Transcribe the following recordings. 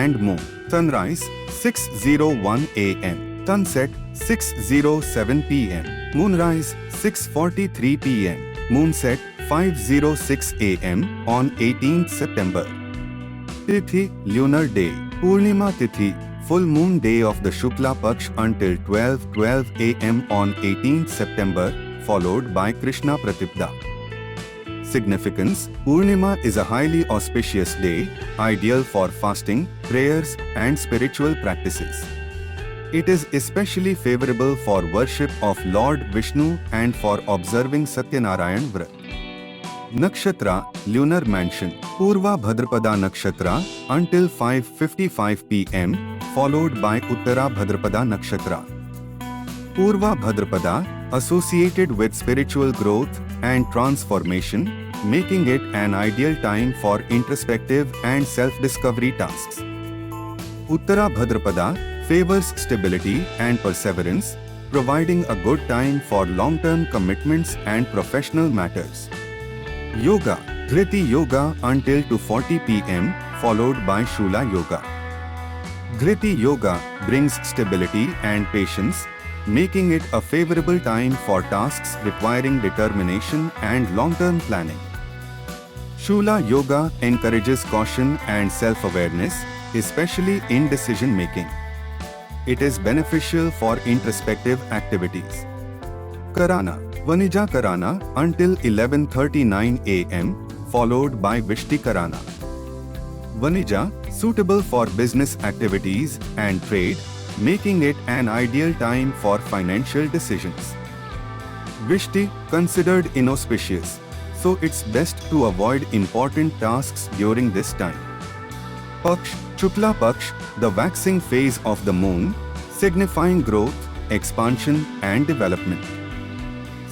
and moon. Sunrise 6:01 a.m. Sunset 6:07 p.m. Moonrise 6:43 p.m. Moonset 5:06 a.m. on 18th September. Tithi, lunar day. Purnima Tithi, full moon day of the Shukla Paksh until 12:12 a.m. on 18th September, followed by Krishna Pratipda. Significance: Purnima is a highly auspicious day, ideal for fasting, prayers, and spiritual practices. It is especially favorable for worship of Lord Vishnu and for observing Satyanarayan Vrat. Nakshatra, lunar mansion. Purva Bhadrapada Nakshatra until 5:55 p.m. followed by Uttara Bhadrapada Nakshatra. Purva Bhadrapada associated with spiritual growth and transformation, making it an ideal time for introspective and self-discovery tasks. Uttara Bhadrapada favors stability and perseverance, providing a good time for long-term commitments and professional matters. Yoga, Dhriti Yoga until 2:40 p.m. followed by Shula Yoga. Dhriti Yoga brings stability and patience, making it a favorable time for tasks requiring determination and long-term planning. Shula Yoga encourages caution and self-awareness, especially in decision-making. It is beneficial for introspective activities. Karana, Vanija Karana until 11:39 a.m. followed by Vishti Karana. Vanija, suitable for business activities and trade, making it an ideal time for financial decisions. Vishti, considered inauspicious, so it's best to avoid important tasks during this time. Paksh, Shukla Paksh, the waxing phase of the moon, signifying growth, expansion and development.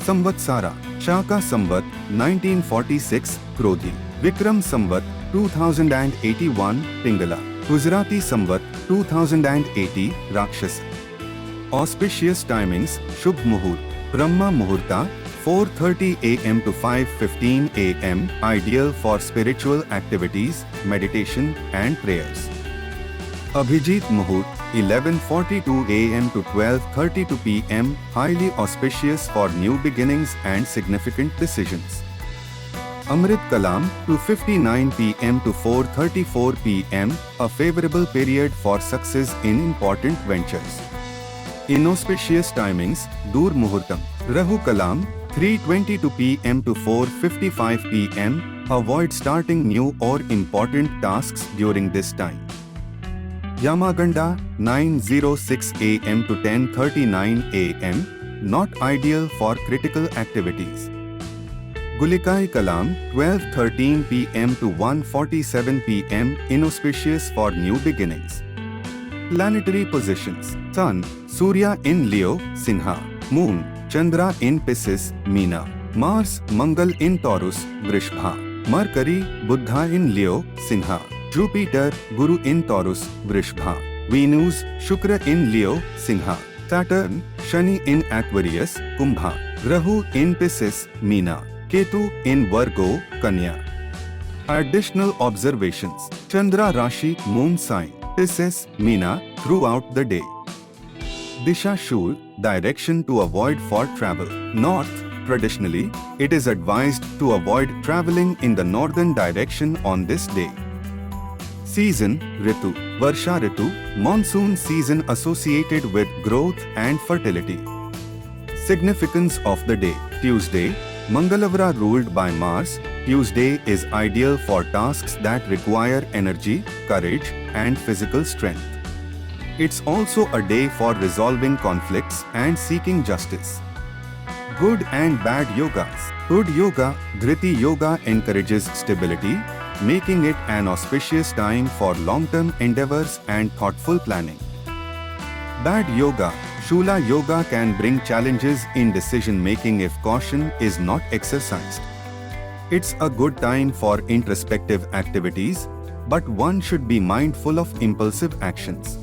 Samvatsara, Shaka Samvat 1946, Krodhi. Vikram Samvat 2081, Pingala. Gujarati Samvat 2080, Rakshasa. Auspicious timings: Shubh Muhurt, Brahma Muhurta 4:30 a.m. to 5:15 a.m. ideal for spiritual activities, meditation and prayers. Abhijit Muhurt 11:42 a.m. to 12:32 p.m. highly auspicious for new beginnings and significant decisions. Amrit Kalam 2:59 p.m. to 4:34 p.m. a favorable period for success in important ventures. Inauspicious timings: Dur Muhurtam, Rahu Kalam 3:22 p.m. to 4:55 p.m. avoid starting new or important tasks during this time. Yamaganda 9:06 a.m. to 10:39 a.m. not ideal for critical activities. Gulikai Kalam 12:13 p.m. to 1:47 p.m. inauspicious for new beginnings. Planetary positions: Sun, Surya in Leo, Sinha. Moon, Chandra in Pisces, Meena. Mars, Mangal in Taurus, Vrishbha. Mercury, Buddha in Leo, Sinha. Jupiter, Guru in Taurus, Vrishbha. Venus, Shukra in Leo, Sinha. Saturn, Shani in Aquarius, Kumbha. Rahu in Pisces, Meena. Ketu in Virgo, Kanya. Additional observations: Chandra Rashi, Moon sign, Pisces, Meena, throughout the day. Disha Shul, direction to avoid for travel. North, traditionally, it is advised to avoid traveling in the northern direction on this day. Season, Ritu, Varsha Ritu, monsoon season associated with growth and fertility. Significance of the day: Tuesday, Mangalavara ruled by Mars. Tuesday is ideal for tasks that require energy, courage, and physical strength. It's also a day for resolving conflicts and seeking justice. Good and bad yogas. Good yoga, Dhriti Yoga encourages stability, making it an auspicious time for long-term endeavors and thoughtful planning. Bad yoga, Shula Yoga can bring challenges in decision-making if caution is not exercised. It's a good time for introspective activities, but one should be mindful of impulsive actions.